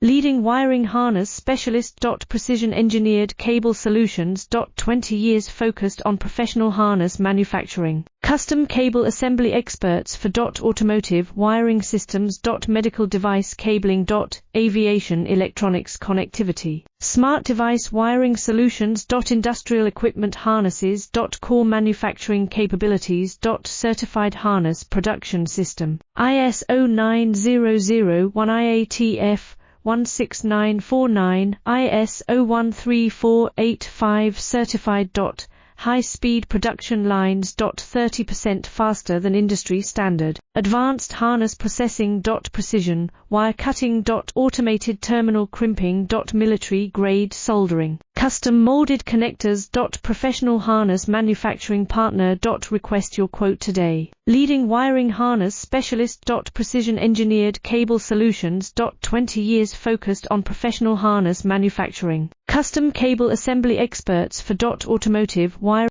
Leading wiring harness specialist. Precision engineered cable solutions. 20 years focused on professional harness manufacturing. Custom cable assembly experts for automotive wiring systems. Medical device cabling. Aviation electronics connectivity. Smart device wiring solutions. Industrial equipment harnesses. Core manufacturing capabilities. Certified harness production system. ISO 9001 IATF 16949, ISO 13485 certified. High-speed production lines. 30% faster than industry standard. Advanced harness processing. Precision wire cutting. Automated terminal crimping. Military-grade soldering. Custom molded connectors. Professional harness manufacturing partner. Request your quote today. Leading wiring harness specialist. Precision engineered cable solutions. 20 years focused on professional harness manufacturing. Custom cable assembly experts for automotive wire